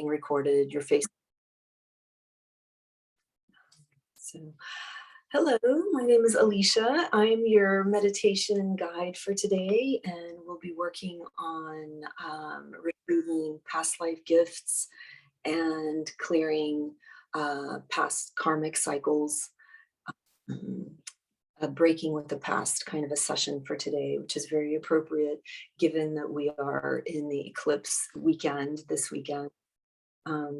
recorded, your face. So, hello, my name is Alicia. I'm your meditation guide for today, and we'll be working on retrieving past life gifts and clearing past karmic cycles. A breaking with the past kind of a session for today, which is very appropriate given that we are in the eclipse weekend this weekend.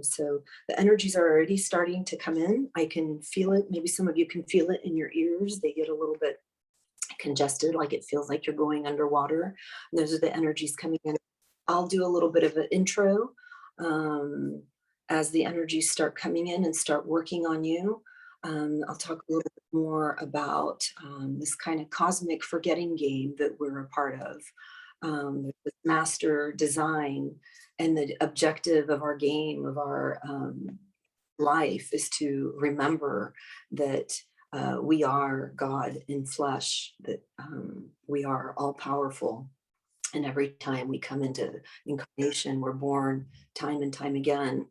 So the energies are already starting to come in. I can feel it. Maybe some of you can feel it in your ears. They get a little bit congested, like it feels like you're going underwater. And those are the energies coming in. I'll do a little bit of an intro as the energies start coming in and start working on you. I'll talk a little bit more about this kind of cosmic forgetting game that we're a part of. The master design and the objective of our game, of our life, is to remember that we are God in flesh, that we are all powerful. And every time we come into incarnation, we're born time and time again.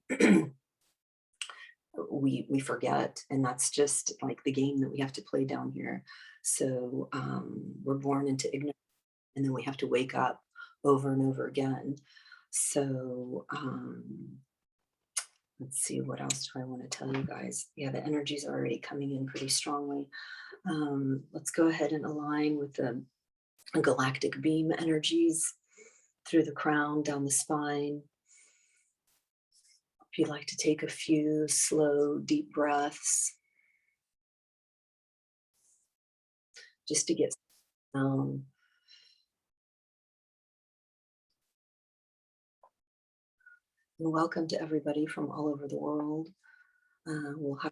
we forget, and that's just like the game that we have to play down here. So we're born into ignorance, and then we have to wake up over and over again. So let's see, what else do I want to tell you guys? Yeah, the energies are already coming in pretty strongly. Let's go ahead and align with the galactic beam energies through the crown, down the spine. If you'd like to take a few slow, deep breaths, just to get down. And welcome to everybody from all over the world. We'll have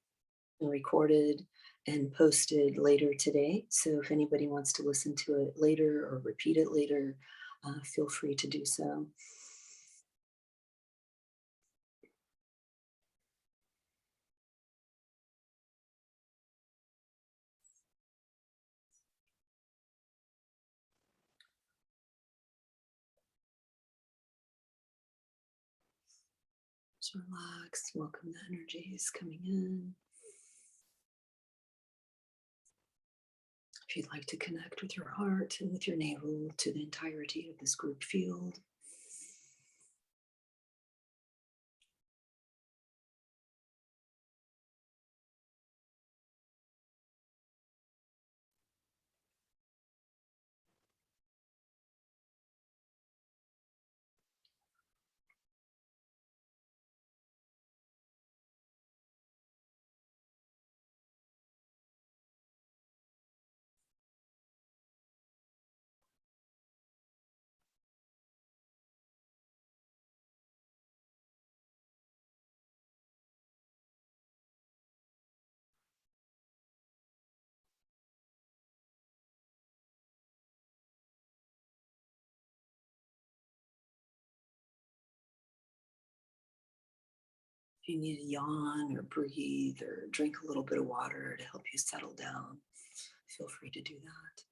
it recorded and posted later today. So if anybody wants to listen to it later or repeat it later, feel free to do so. Just relax, welcome the energies coming in. If you'd like to connect with your heart and with your navel to the entirety of this group field. If you need to yawn or breathe or drink a little bit of water to help you settle down, feel free to do that.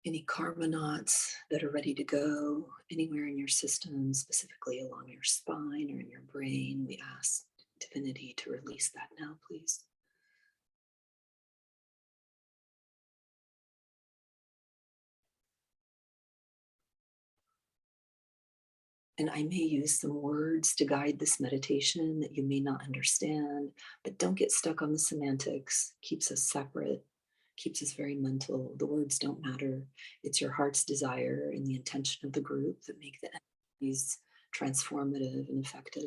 Any karma knots that are ready to go anywhere in your system, specifically along your spine or in your brain, we ask divinity to release that now, please. And I may use some words to guide this meditation that you may not understand, but don't get stuck on the semantics. Keeps us separate, keeps us very mental. The words don't matter. It's your heart's desire and the intention of the group that make the energies transformative and effective.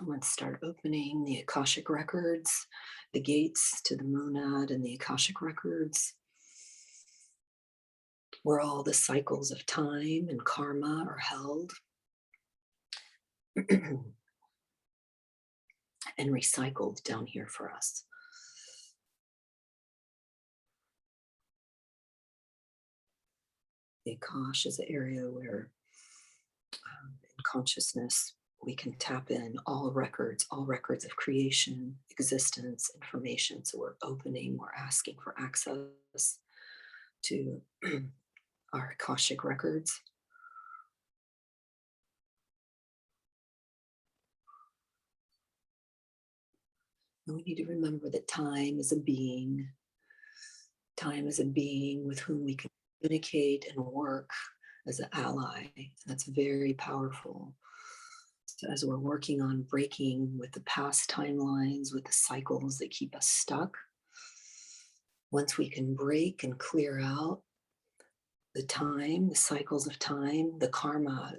Let's start opening the Akashic records, the gates to the monad and the Akashic records, where all the cycles of time and karma are held and recycled down here for us. The Akash is an area where in consciousness we can tap in all records of creation, existence, information. So we're opening, we're asking for access to our Akashic records. And we need to remember that time is a being. Time is a being with whom we can communicate and work as an ally. And that's very powerful. So as we're working on breaking with the past timelines, with the cycles that keep us stuck, once we can break and clear out the time, the cycles of time, the karma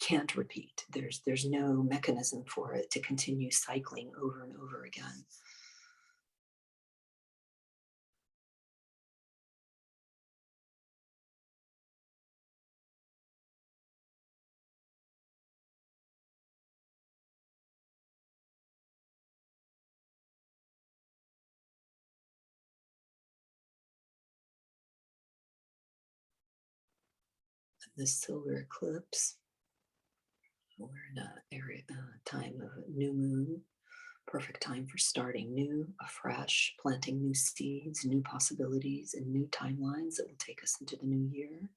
can't repeat. There's no mechanism for it to continue cycling over and over again. This solar eclipse, we're in a area, time of new moon, perfect time for starting new, afresh, planting new seeds, new possibilities, and new timelines that will take us into the new year.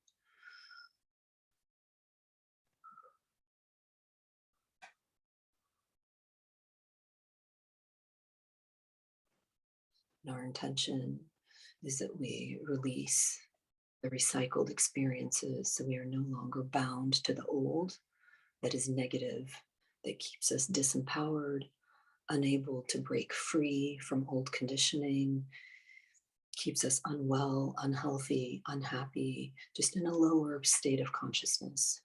And our intention is that we release the recycled experiences so we are no longer bound to the old that is negative, that keeps us disempowered, unable to break free from old conditioning, keeps us unwell, unhealthy, unhappy, just in a lower state of consciousness.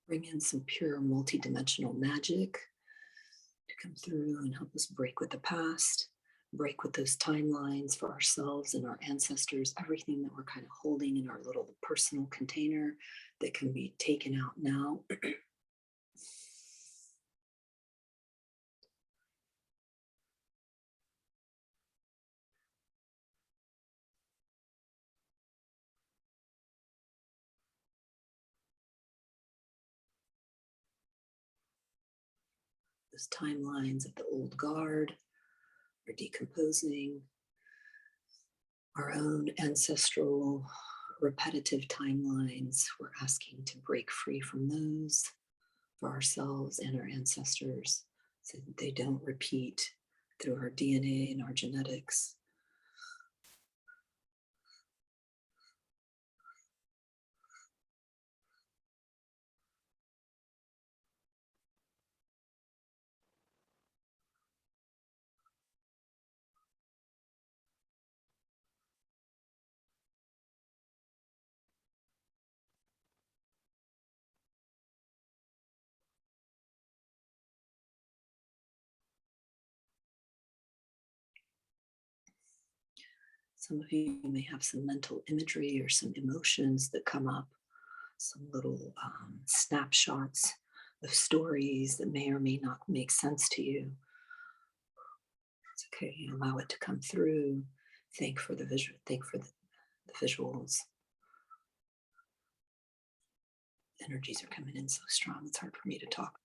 Bring in some pure multidimensional magic to come through and help us break with the past, break with those timelines for ourselves and our ancestors, everything that we're kind of holding in our little personal container that can be taken out now. Those timelines of the old guard are decomposing. Our own ancestral repetitive timelines, we're asking to break free from those for ourselves and our ancestors so that they don't repeat through our DNA and our genetics. Some of you may have some mental imagery or some emotions that come up, some little snapshots of stories that may or may not make sense to you. It's okay, you allow it to come through. Thank for the visual, thank for the visuals. Energies are coming in so strong, it's hard for me to talk.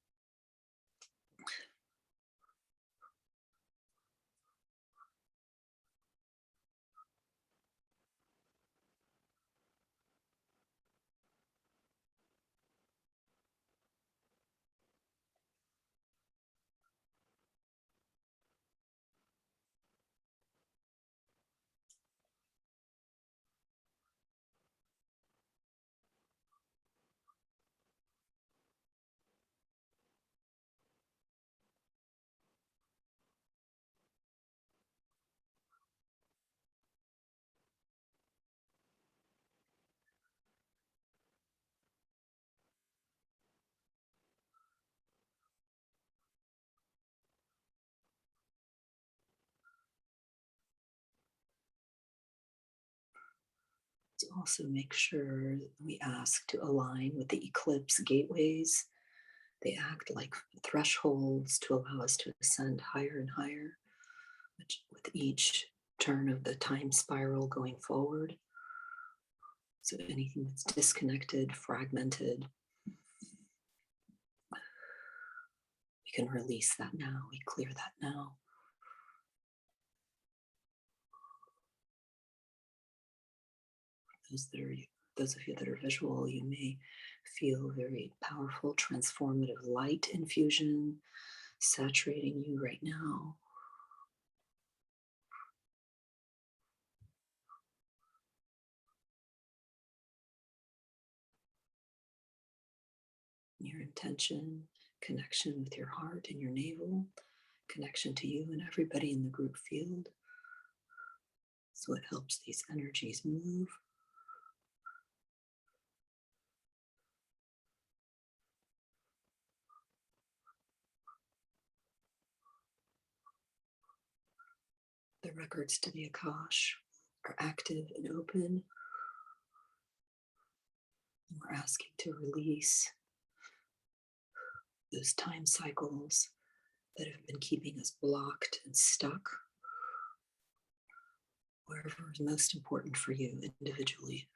also make sure we ask to align with the eclipse gateways. They act like thresholds to allow us to ascend higher and higher, which, with each turn of the time spiral going forward. So anything that's disconnected, fragmented, we can release that now. We clear that now. Those of you that are visual, you may feel very powerful, transformative light infusion saturating you right now. Your intention, connection with your heart and your navel, connection to you and everybody in the group field. So it helps these energies move. The records to the Akash are active and open. And we're asking to release those time cycles that have been keeping us blocked and stuck, wherever is most important for you individually.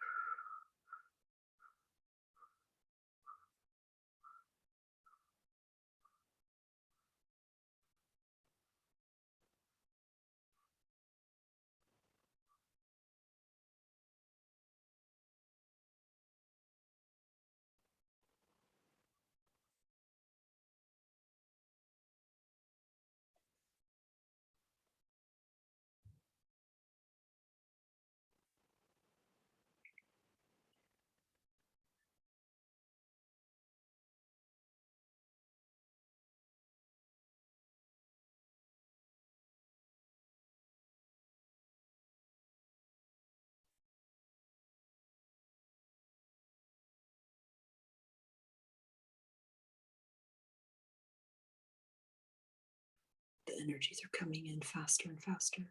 The energies are coming in faster and faster.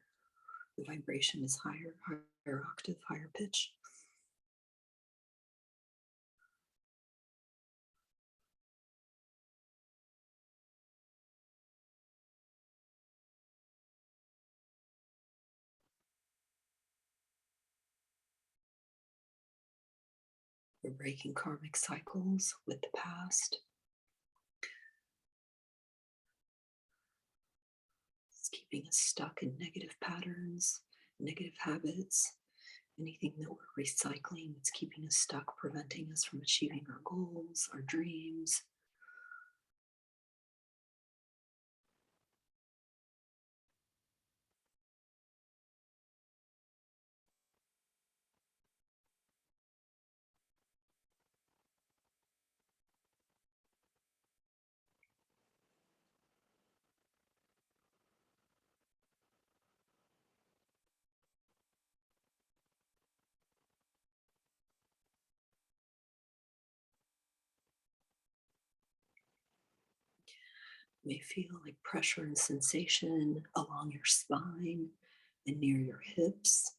The vibration is higher, higher octave, higher pitch. We're breaking karmic cycles with the past. It's keeping us stuck in negative patterns, negative habits, anything that we're recycling that's keeping us stuck, preventing us from achieving our goals, our dreams. You may feel like pressure and sensation along your spine and near your hips.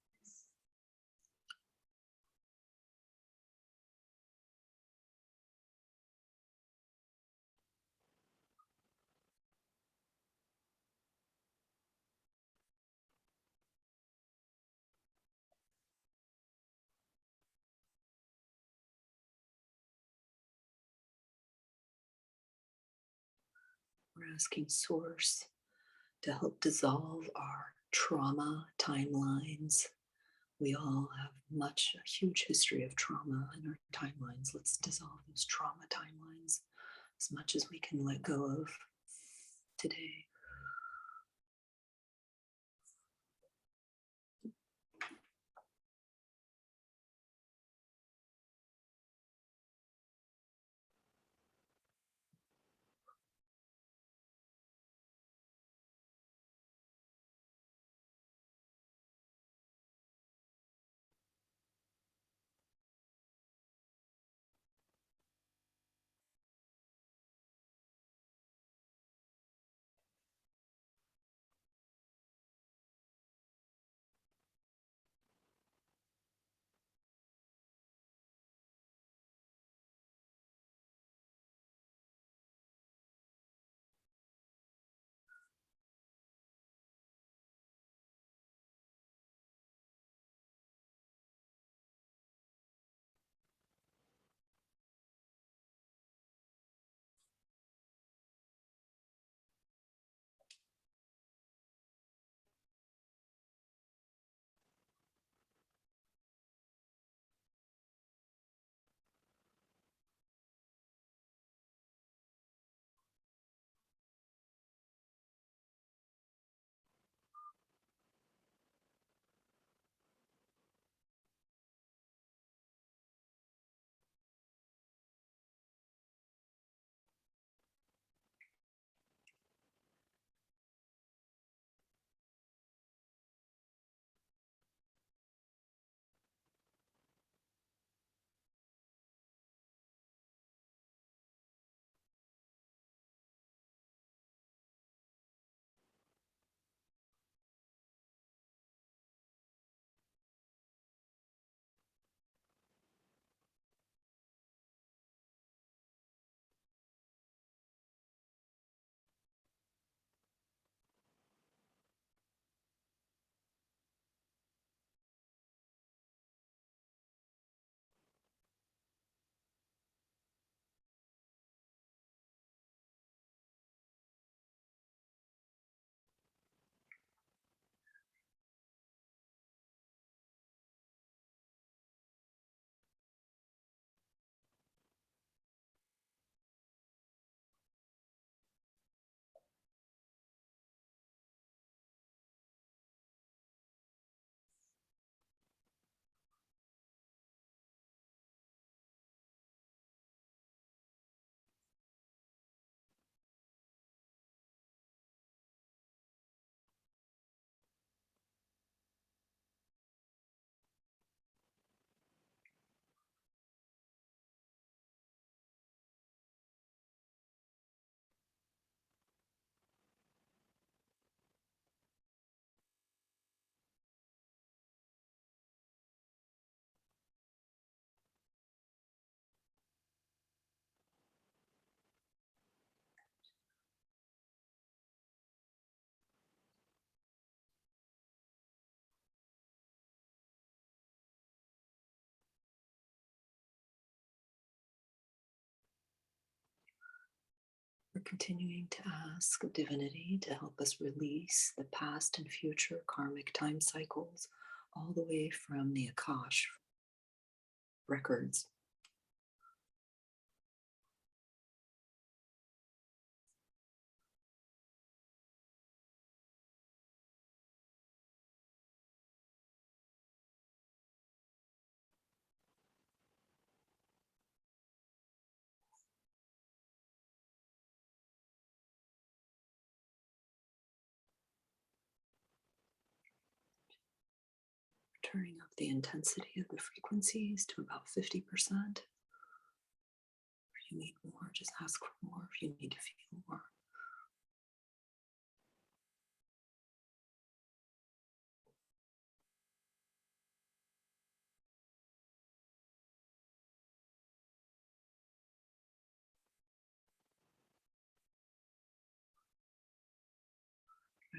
We're asking Source to help dissolve our trauma timelines. We all have a huge history of trauma in our timelines. Let's dissolve those trauma timelines as much as we can let go of today. continuing to ask divinity to help us release the past and future karmic time cycles, all the way from the Akash records. Turning up the intensity of the frequencies to about 50%. If you need more, just ask for more. If you need to feel more.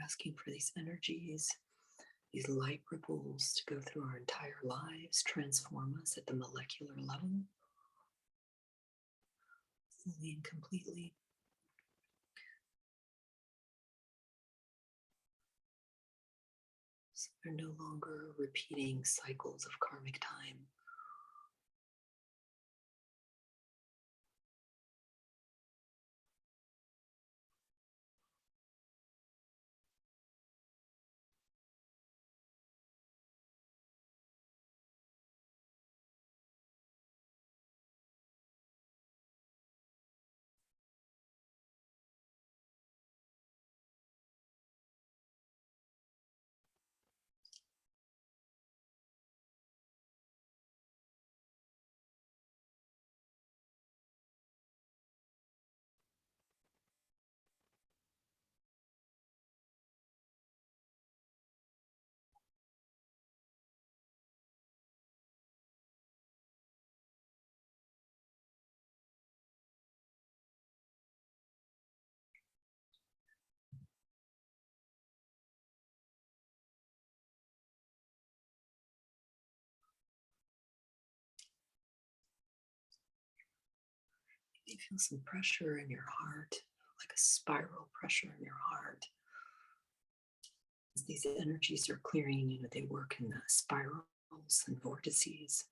Asking for these energies, these light ripples to go through our entire lives, transform us at the molecular level, fully and completely. So they're no longer repeating cycles of karmic time. You feel some pressure in your heart, like a spiral pressure in your heart. As these energies are clearing, they work in spirals and vortices.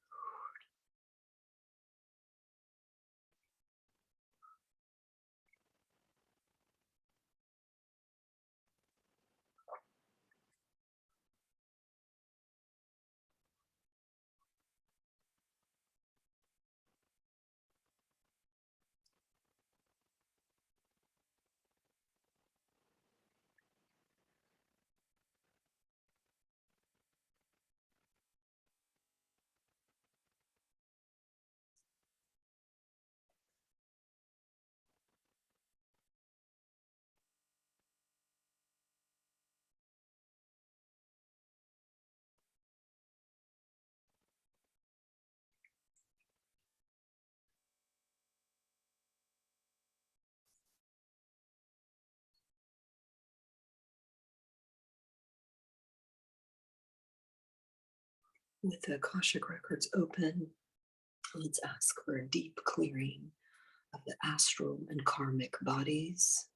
With the Akashic records open, let's ask for a deep clearing of the astral and karmic bodies,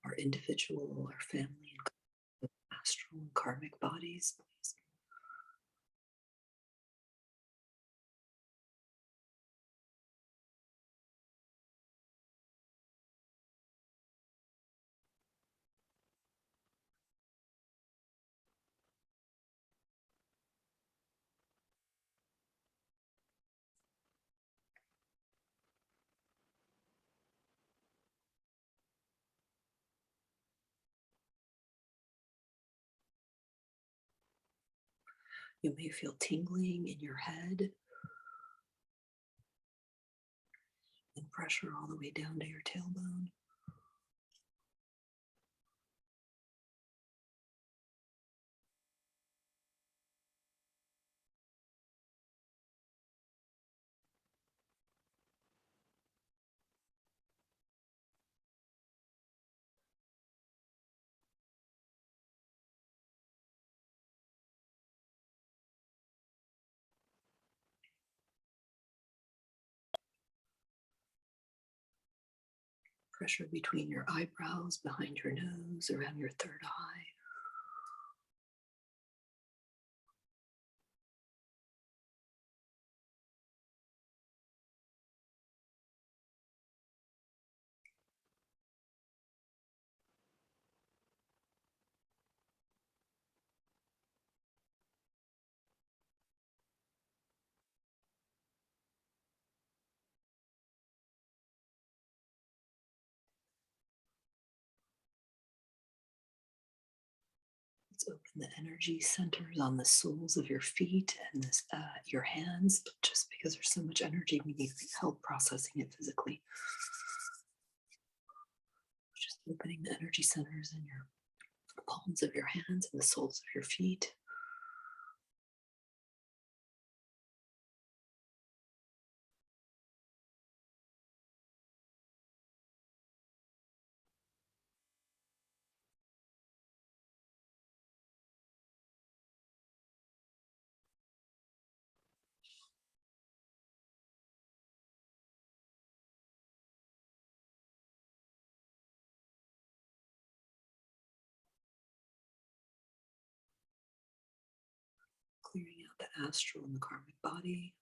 our individual, our family, and astral and karmic bodies, please. You may feel tingling in your head and pressure all the way down to your tailbone. Pressure between your eyebrows, behind your nose, around your third eye. Let's open the energy centers on the soles of your feet and your hands, just because there's so much energy, we need help processing it physically. Just opening the energy centers in your palms of your hands and the soles of your feet. Clearing out the astral and the karmic body.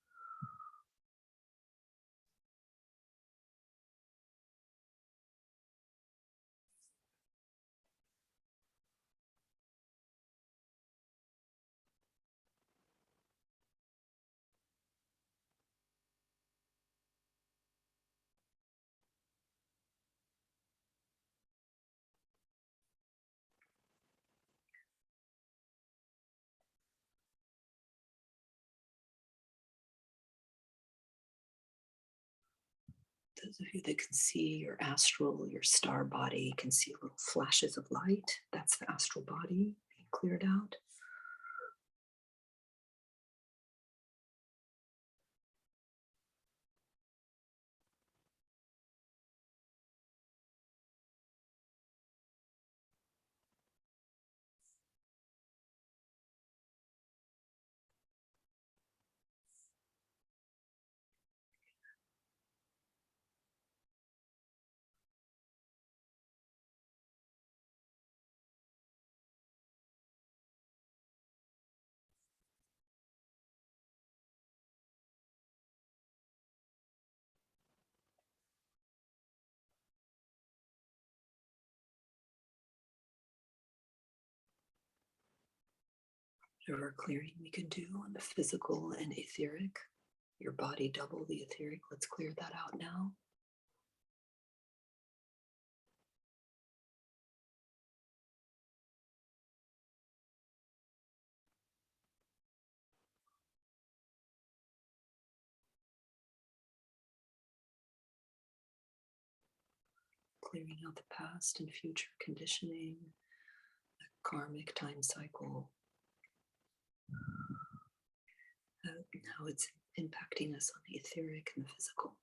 Those of you that can see your astral, your star body, can see little flashes of light. That's the astral body being cleared out. Whatever clearing we can do on the physical and etheric, your body double the etheric. Let's clear that out now. Clearing out the past and future conditioning, the karmic time cycle, how it's impacting us on the etheric and the physical.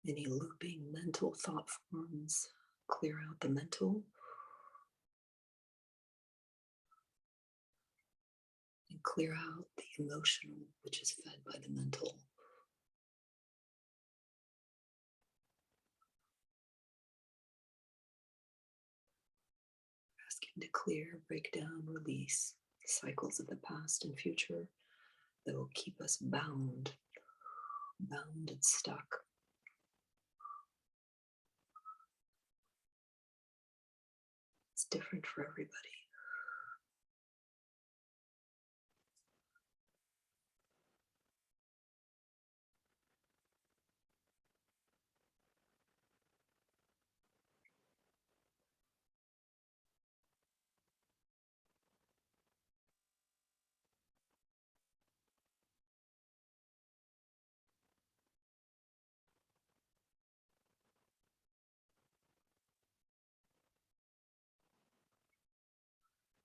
Any looping mental thought forms, clear out the mental. And clear out the emotional, which is fed by the mental. Asking to clear, break down, release cycles of the past and future that will keep us bound and stuck. It's different for everybody.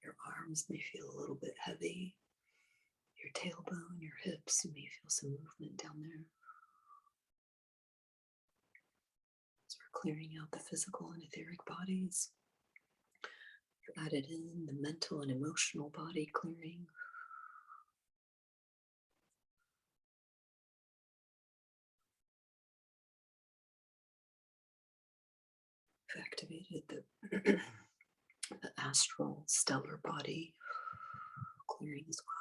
Your arms may feel a little bit heavy. Your tailbone, your hips, you may feel some movement down there. clearing out the physical and etheric bodies. You've added in the mental and emotional body clearing. You've activated the, the astral stellar body clearing as well.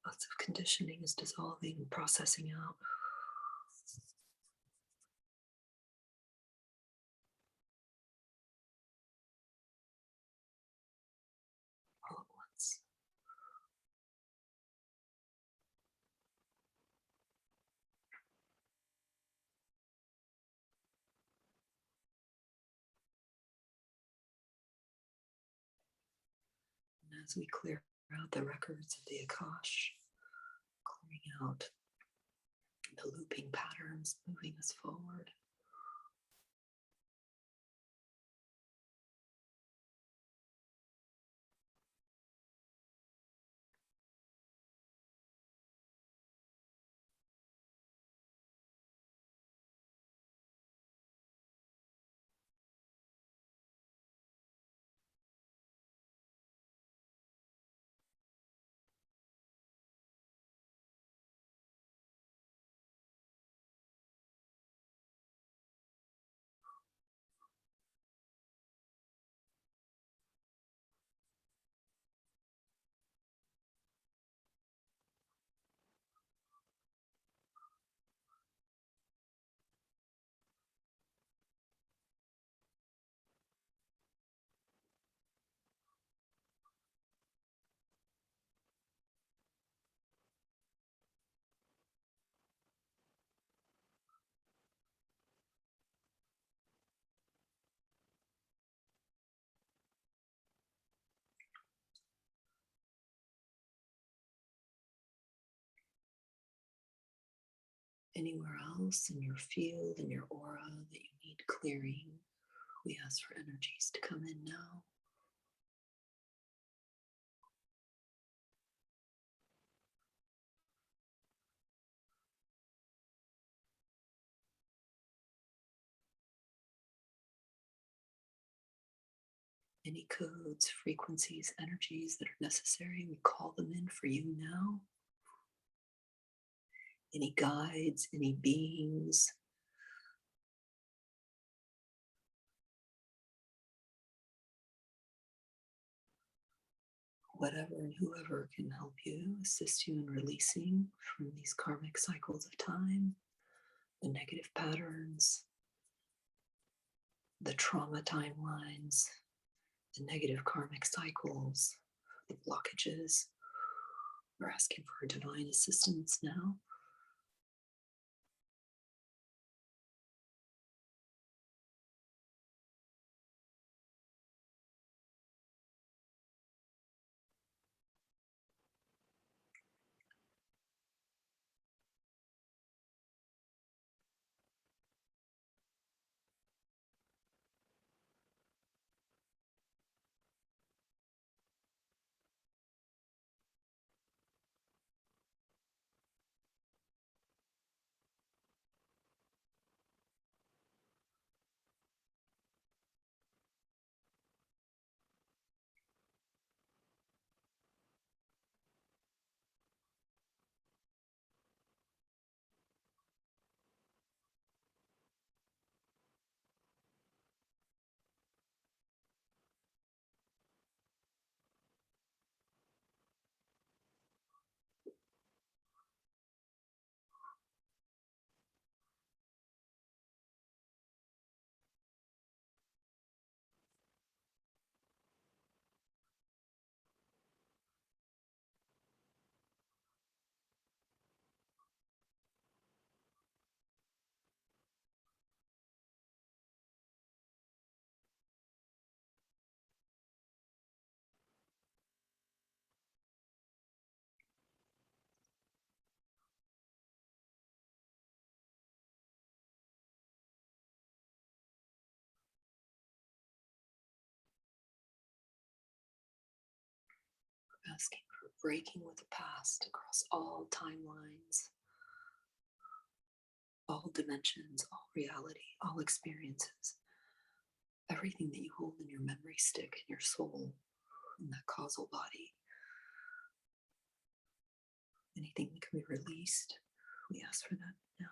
Lots of conditioning is dissolving, processing out. All at once. And as we clear out the records of the Akash, clearing out the looping patterns, moving us forward. Anywhere else in your field, in your aura that you need clearing, we ask for energies to come in now. Any codes, frequencies, energies that are necessary, we call them in for you now. Any guides, any beings, whatever and whoever can help you, assist you in releasing from these karmic cycles of time, the negative patterns, the trauma timelines, the negative karmic cycles, the blockages. We're asking for divine assistance now. asking for breaking with the past across all timelines, all dimensions, all reality, all experiences, everything that you hold in your memory stick, in your soul, in that causal body, anything that can be released, we ask for that now.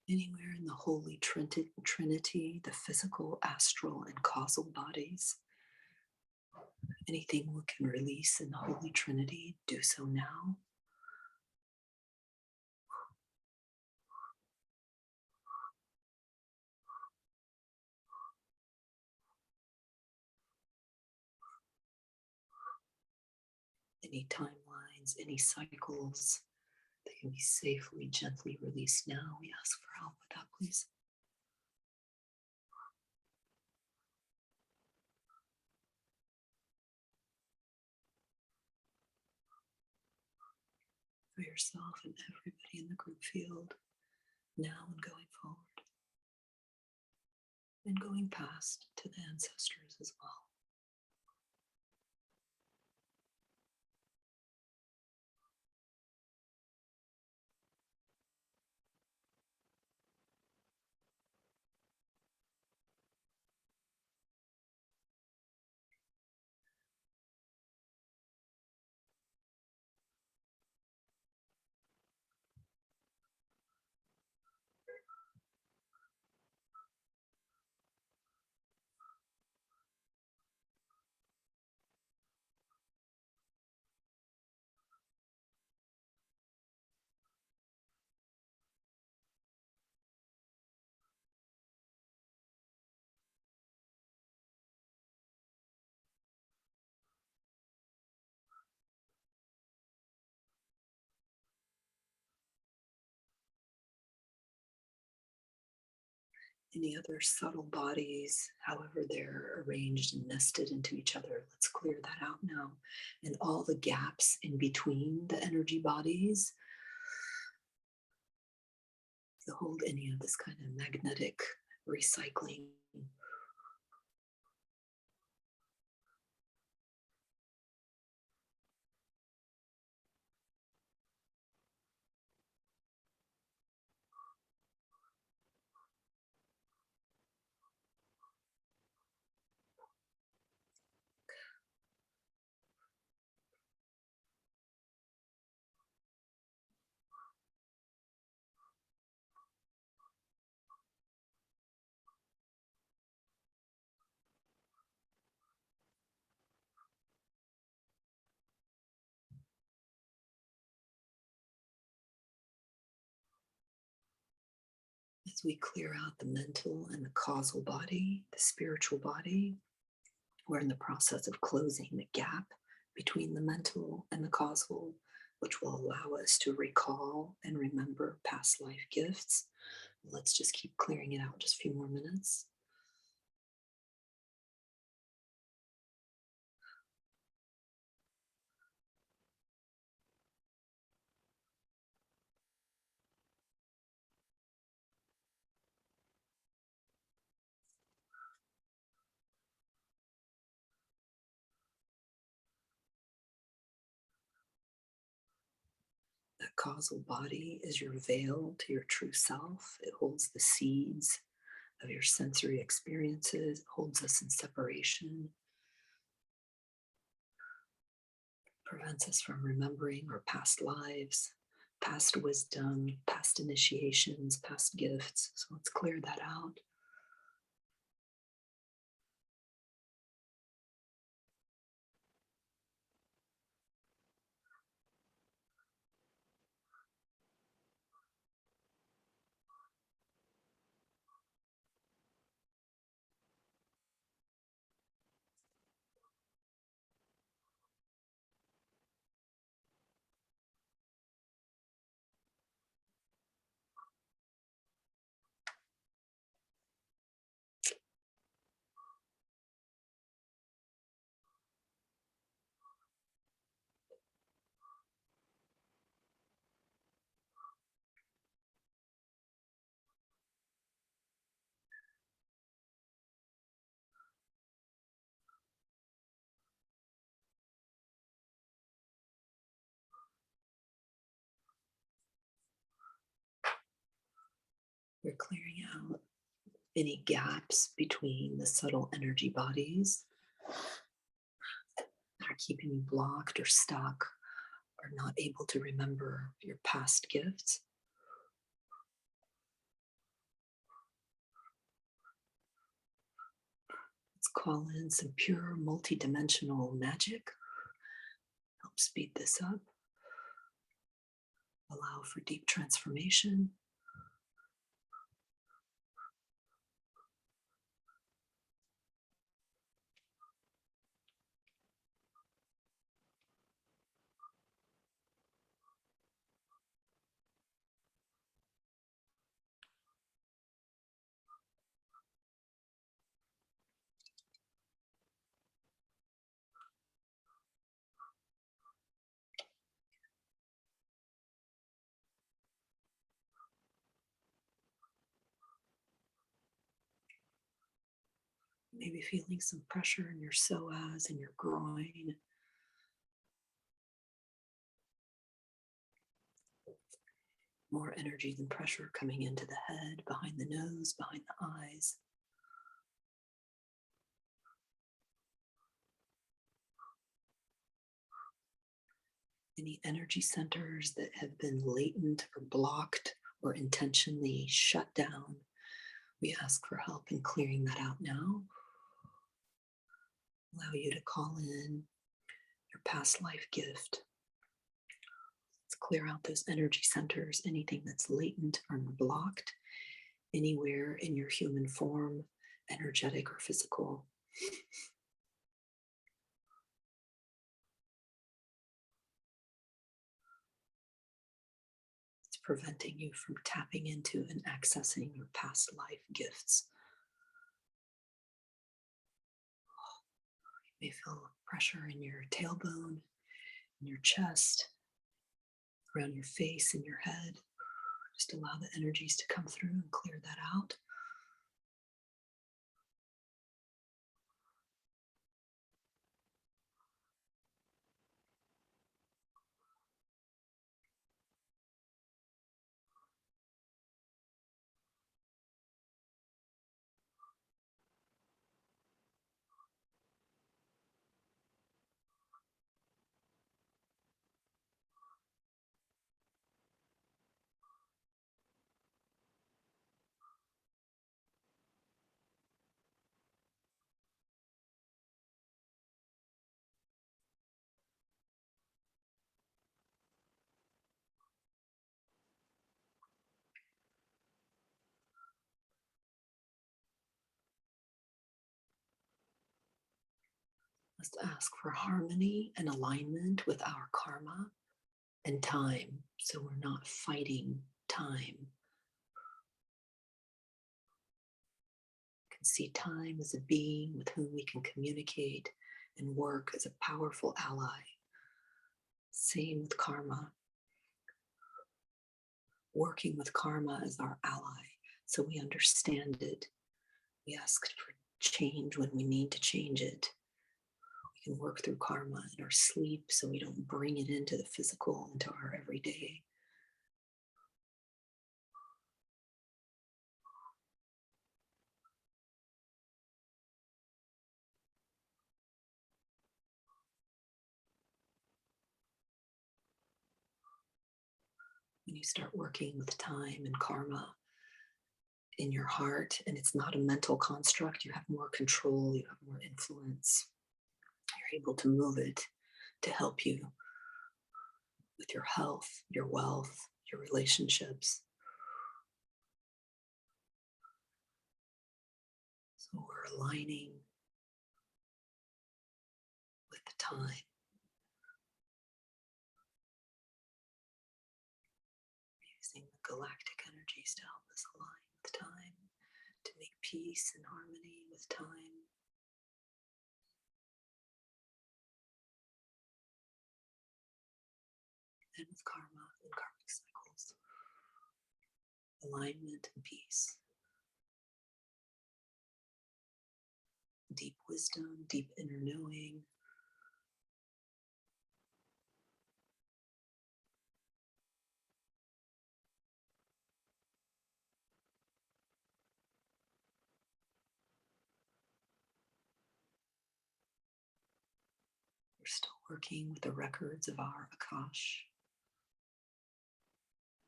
Anywhere in the Holy Trinity, the physical, astral, and causal bodies, anything we can release in the Holy Trinity, do so now. Any timelines, any cycles that can be safely, gently released now. We ask for help with that, please. For yourself and everybody in the group field, now and going forward, and going past to the ancestors as well. Any other subtle bodies, however they're arranged and nested into each other, let's clear that out now. And all the gaps in between the energy bodies, to hold any of this kind of magnetic recycling. As we clear out the mental and the causal body, the spiritual body, We're in the process of closing the gap between the mental and the causal, which will allow us to recall and remember past life gifts. Let's just keep clearing it out just a few more minutes. That causal body is your veil to your true self. It holds the seeds of your sensory experiences, it holds us in separation, prevents us from remembering our past lives, past wisdom, past initiations, past gifts. So let's clear that out. We're clearing out any gaps between the subtle energy bodies that are keeping you blocked or stuck or not able to remember your past gifts. Let's call in some pure multidimensional magic. Help speed this up. Allow for deep transformation. Maybe feeling some pressure in your psoas and your groin. More energy than pressure coming into the head, behind the nose, behind the eyes. Any energy centers that have been latent or blocked or intentionally shut down, we ask for help in clearing that out now. Allow you to call in your past life gift. Let's clear out those energy centers, anything that's latent or blocked, anywhere in your human form, energetic or physical. It's preventing you from tapping into and accessing your past life gifts. You may feel pressure in your tailbone, in your chest, around your face and your head. Just allow the energies to come through and clear that out. Let's ask for harmony and alignment with our karma and time, so we're not fighting time. You can see time as a being with whom we can communicate and work as a powerful ally. Same with karma. Working with karma as our ally, so we understand it. We ask for change when we need to change it. We can work through karma in our sleep so we don't bring it into the physical, into our everyday. When you start working with time and karma in your heart, and it's not a mental construct, you have more control, you have more influence. You're able to move it to help you with your health, your wealth, your relationships. So we're aligning with the time. Using the galactic energies to help us align with time, to make peace and harmony with time. And with karma and karmic cycles. Alignment and peace. Deep wisdom, deep inner knowing. We're still working with the records of our Akash,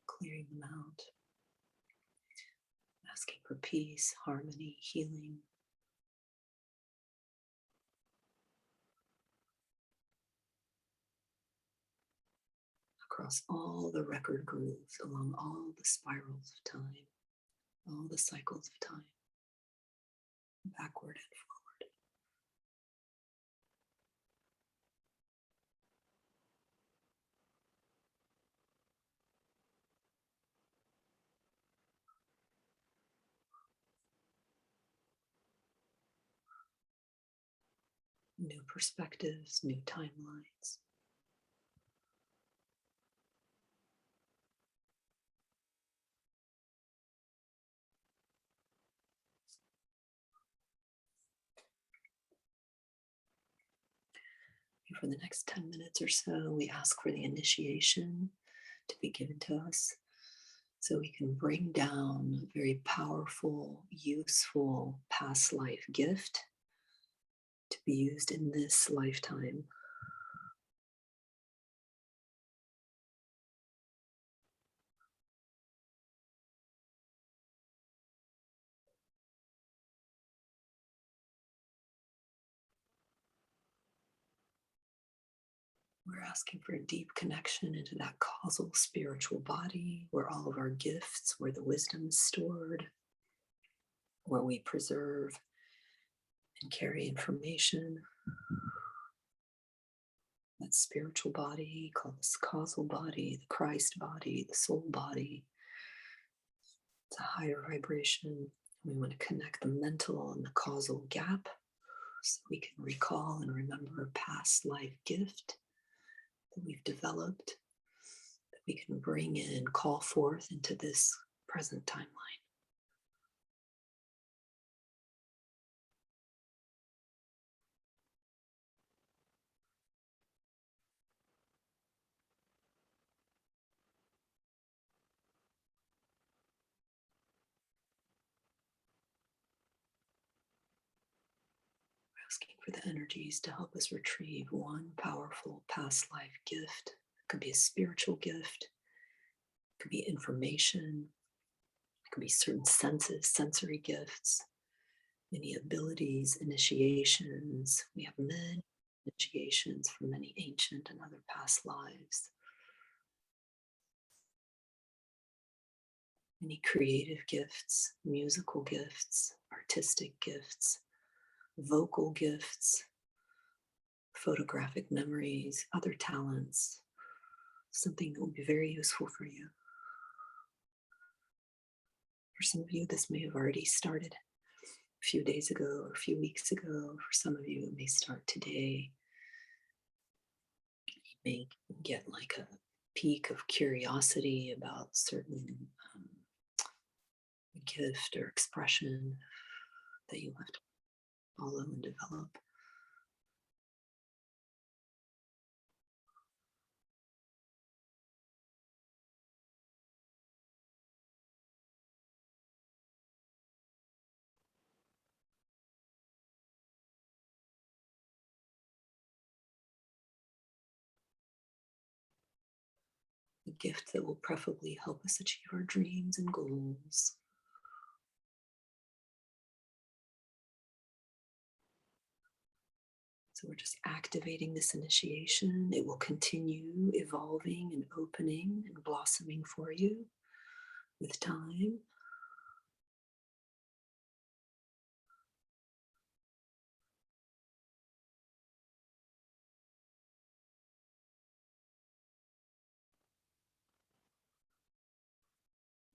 clearing them out, asking for peace, harmony, healing. Across all the record grooves, along all the spirals of time, all the cycles of time, backward and forward. New perspectives, new timelines. And for the next 10 minutes or so, we ask for the initiation to be given to us so we can bring down a very powerful, useful past life gift to be used in this lifetime. We're asking for a deep connection into that causal spiritual body where all of our gifts, where the wisdom is stored, where we preserve and carry information. That spiritual body called the causal body, the Christ body, the soul body. It's a higher vibration. We want to connect the mental and the causal gap so we can recall and remember a past life gift that we've developed, that we can bring in, call forth into this present timeline. Asking for the energies to help us retrieve one powerful past life gift. It could be a spiritual gift, it could be information, it could be certain senses, sensory gifts, any abilities, initiations. We have many initiations from many ancient and other past lives. Any creative gifts, musical gifts, artistic gifts, vocal gifts, photographic memories, other talents, something that will be very useful for you. For some of you, this may have already started a few days ago or a few weeks ago. For some of you, it may start today. You may get like a peak of curiosity about certain gift or expression that you have to follow and develop. A gift that will preferably help us achieve our dreams and goals. So we're just activating this initiation. It will continue evolving and opening and blossoming for you with time.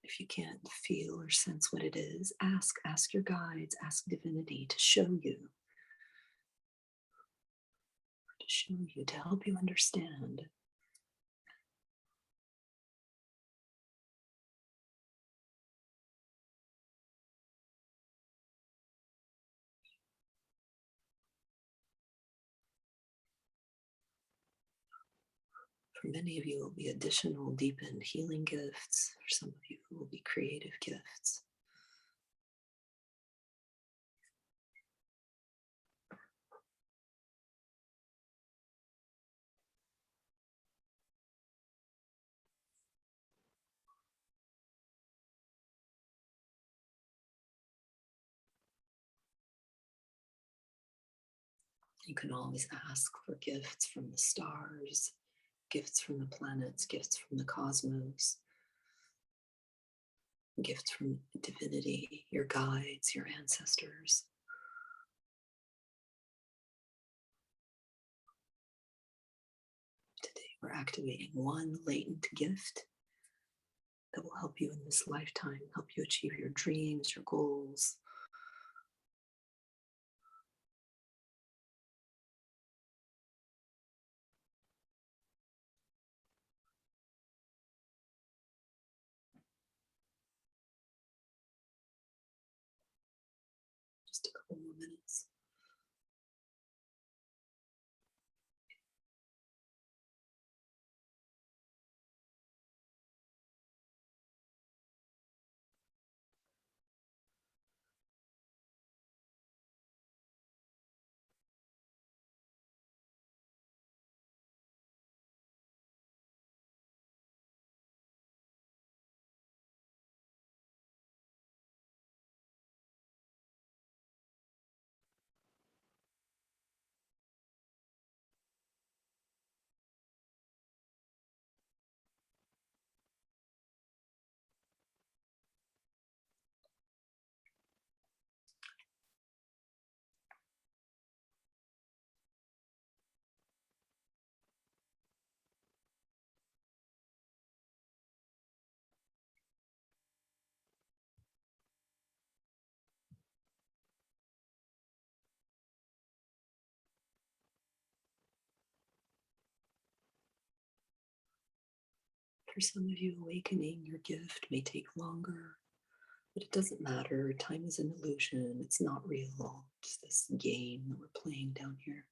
If you can't feel or sense what it is, ask your guides, ask divinity to show you, to help you understand. For many of you, it will be additional deepened healing gifts. For some of you, it will be creative gifts. You can always ask for gifts from the stars, gifts from the planets, gifts from the cosmos, gifts from divinity, your guides, your ancestors. Today, we're activating one latent gift that will help you in this lifetime, help you achieve your dreams, your goals. Just a couple more minutes. For some of you, awakening your gift may take longer, but it doesn't matter. Time is an illusion. It's not real. It's this game that we're playing down here.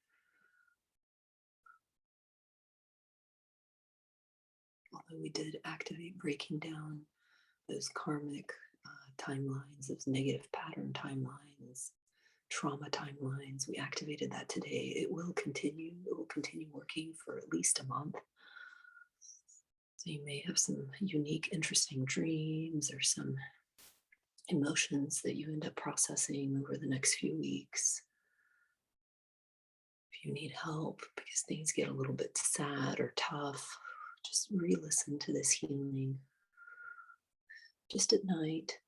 Although we did activate breaking down those karmic timelines, those negative pattern timelines, trauma timelines, we activated that today. It will continue. It will continue working for at least a month. So you may have some unique, interesting dreams or some emotions that you end up processing over the next few weeks. If you need help because things get a little bit sad or tough, just re-listen to this healing. Just at night,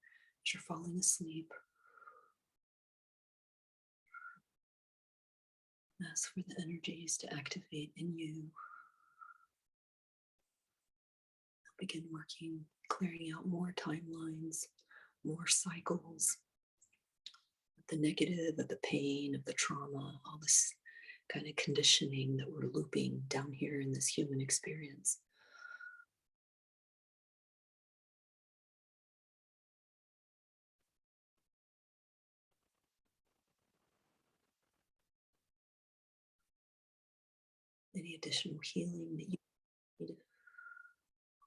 as you're falling asleep. Ask for the energies to activate in you. Begin working, clearing out more timelines, more cycles, the negative, of the pain, of the trauma, all this kind of conditioning that we're looping down here in this human experience. Any additional healing that you need,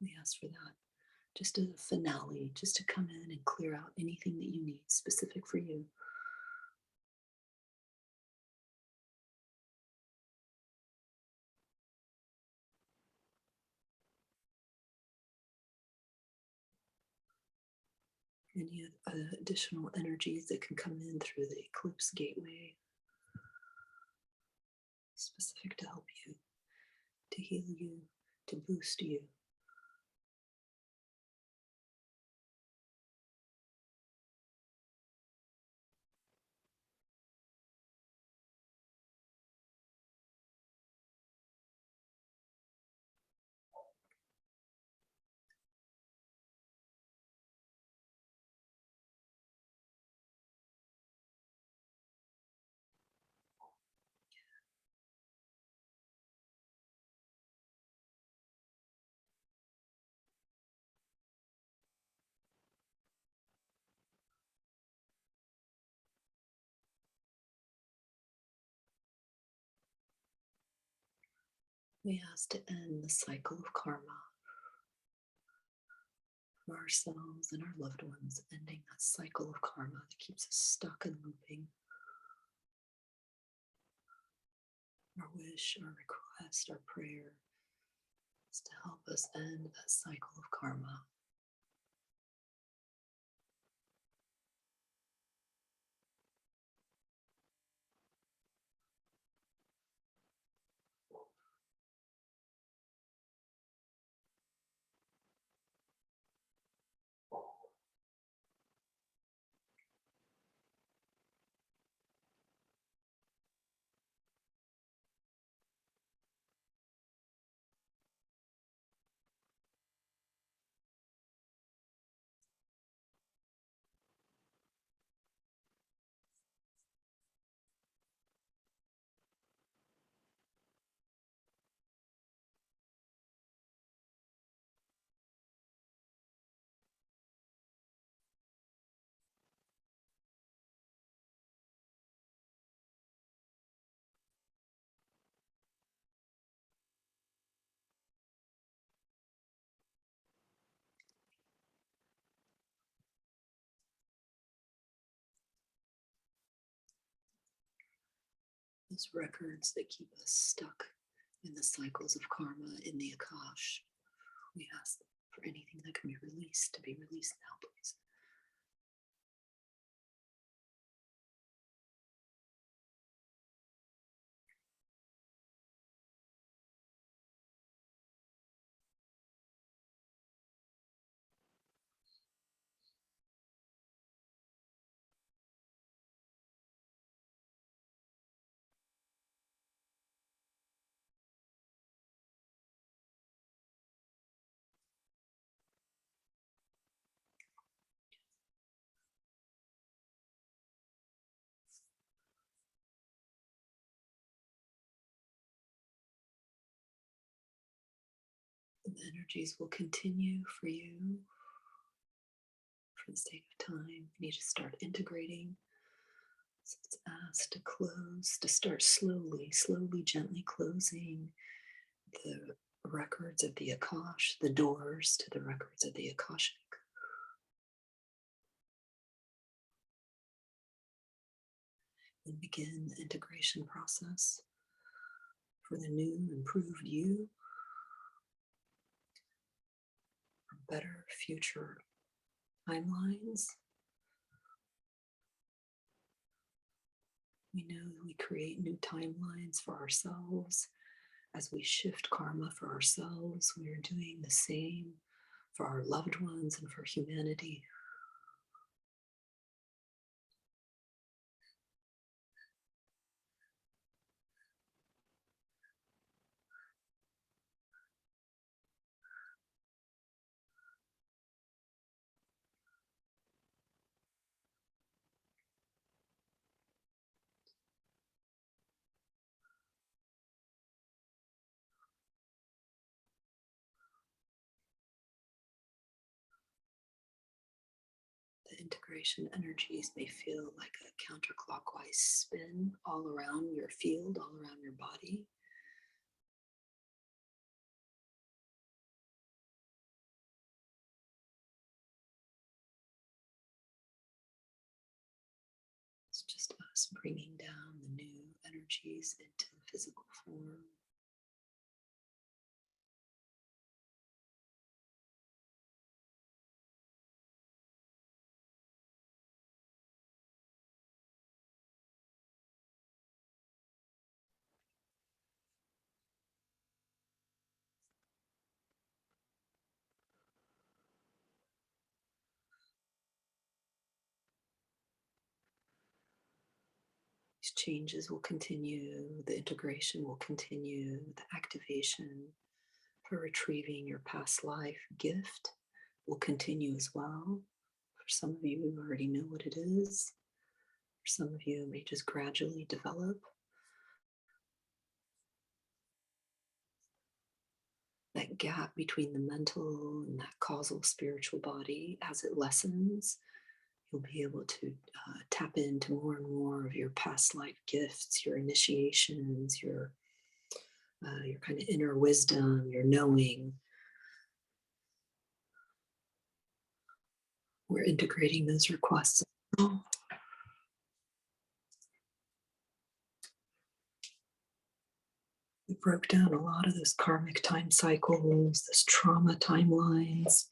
we ask for that. Just a finale, just to come in and clear out anything that you need specific for you. Any additional energies that can come in through the eclipse gateway, specific to help you, to heal you, to boost you. We ask to end the cycle of karma for ourselves and our loved ones, ending that cycle of karma that keeps us stuck and looping. Our wish, our request, our prayer is to help us end that cycle of karma. Those records that keep us stuck in the cycles of karma in the Akash, we ask for anything that can be released to be released now, please. And the energies will continue for you for the sake of time. You need to start integrating. So it's asked to close, to start slowly, gently closing the records of the Akash, the doors to the records of the Akashic. And begin the integration process for the new, improved you, for better future timelines. We know that we create new timelines for ourselves. As we shift karma for ourselves, we are doing the same for our loved ones and for humanity. integration energies may feel like a counterclockwise spin all around your field, all around your body. It's just us bringing down the new energies into the physical form. These changes will continue, the integration will continue, the activation for retrieving your past life gift will continue as well. For some of you, you already know what it is. For some of you, it may just gradually develop. That gap between the mental and that causal spiritual body, as it lessens, you'll be able to tap into more and more of your past life gifts, your initiations, your kind of inner wisdom, your knowing. We're integrating those requests. We broke down a lot of those karmic time cycles, those trauma timelines,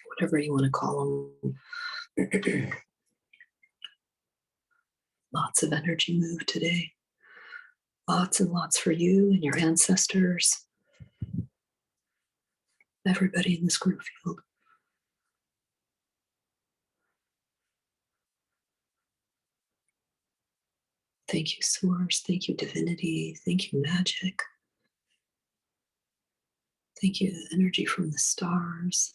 whatever you want to call them. Lots of energy moved today. Lots and lots for you and your ancestors. Everybody in this group field. Thank you, Source. Thank you, Divinity. Thank you, Magic. Thank you, the energy from the stars.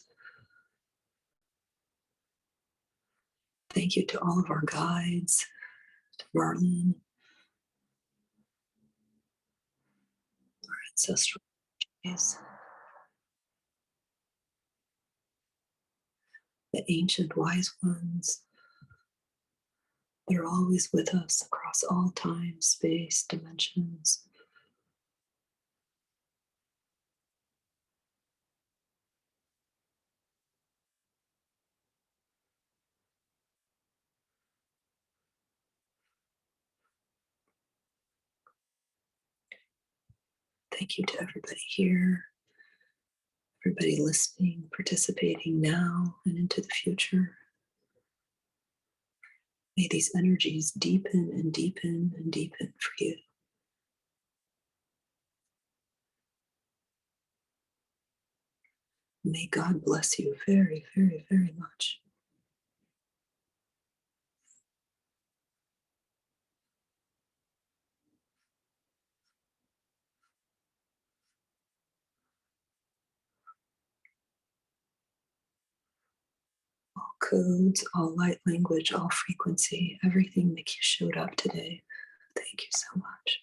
Thank you to all of our guides, to Marlin, our ancestral days, the ancient wise ones. They're always with us across all time, space, dimensions. Thank you to everybody here, everybody listening, participating now and into the future. May these energies deepen and deepen and deepen for you. May God bless you very, very, very much. All codes, all light language, all frequency, everything that you showed up today. Thank you so much.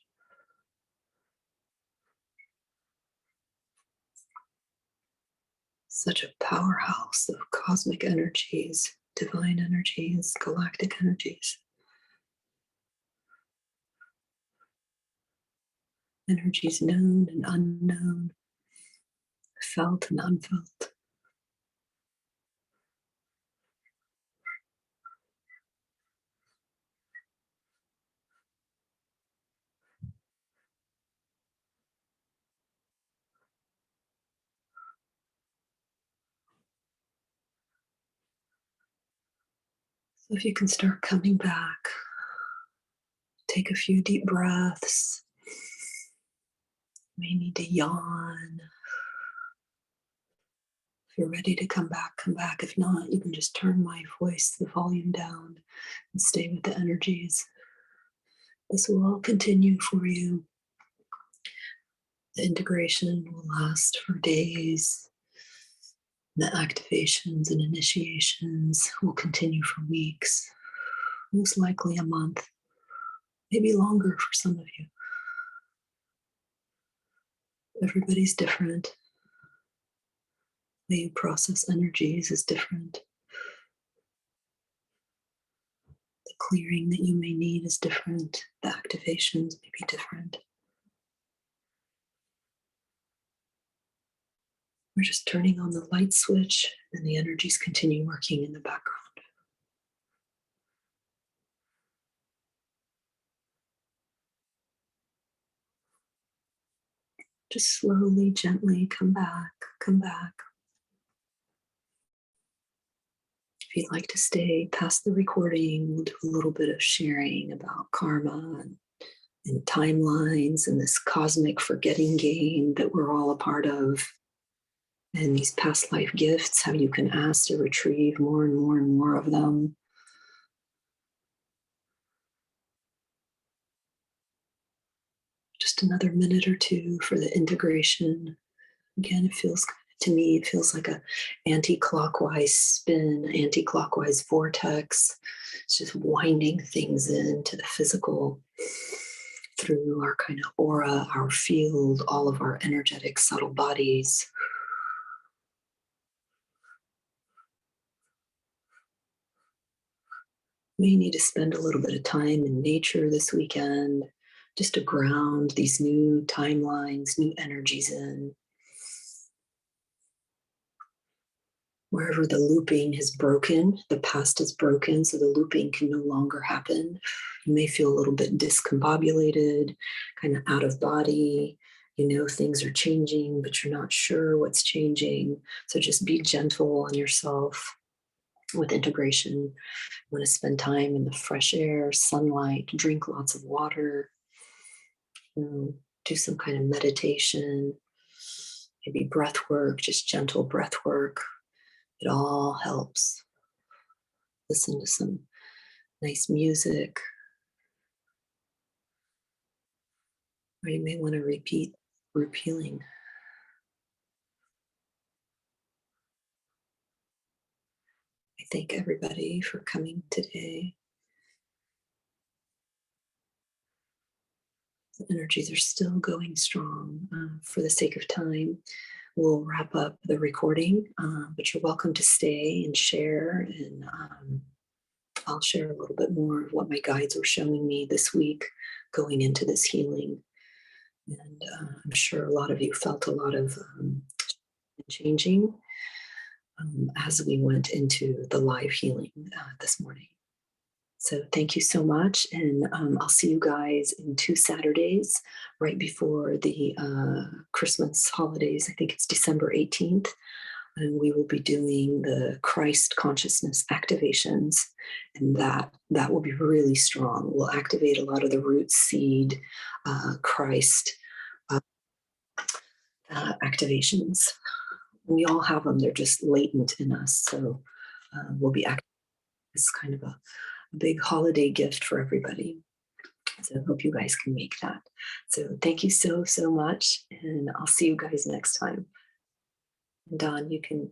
Such a powerhouse of cosmic energies, divine energies, galactic energies. Energies known and unknown, felt and unfelt. So if you can start coming back, take a few deep breaths. You may need to yawn. If you're ready to come back, come back. If not, you can just turn my voice, the volume down, and stay with the energies. This will all continue for you. The integration will last for days. The activations and initiations will continue for weeks, most likely a month, maybe longer for some of you. Everybody's different. The way you process energies is different. clearing that you may need is different. The activations may be different. We're just turning on the light switch and the energies continue working in the background. Just slowly, gently come back, come back. If you'd like to stay past the recording, we'll do a little bit of sharing about karma and timelines and this cosmic forgetting game that we're all a part of. And these past life gifts, how you can ask to retrieve more and more and more of them. Just another minute or two for the integration. Again, to me, it feels like a anti-clockwise spin, anti-clockwise vortex. It's just winding things into the physical through our kind of aura, our field, all of our energetic subtle bodies. We need to spend a little bit of time in nature this weekend just to ground these new timelines, new energies in. Wherever the looping has broken, the past is broken, so the looping can no longer happen. You may feel a little bit discombobulated, kind of out of body. You know things are changing, but you're not sure what's changing. So just be gentle on yourself with integration. You want to spend time in the fresh air, sunlight, drink lots of water, do some kind of meditation, maybe breath work, just gentle breath work. It all helps. Listen to some nice music. Or you may want to repeat group healing. I thank everybody for coming today. The energies are still going strong. For the sake of time, we'll wrap up the recording, but you're welcome to stay and share. And I'll share a little bit more of what my guides were showing me this week going into this healing. And I'm sure a lot of you felt a lot of changing as we went into the live healing this morning. So thank you so much. And I'll see you guys in 2 Saturdays right before the Christmas holidays. I think it's December 18th. And we will be doing the Christ consciousness activations. And that will be really strong. We'll activate a lot of the root seed Christ activations. We all have them. They're just latent in us. So we'll be activating as kind of a big holiday gift for everybody. So I hope you guys can make that. So thank you so, so much. And I'll see you guys next time. And Don, you can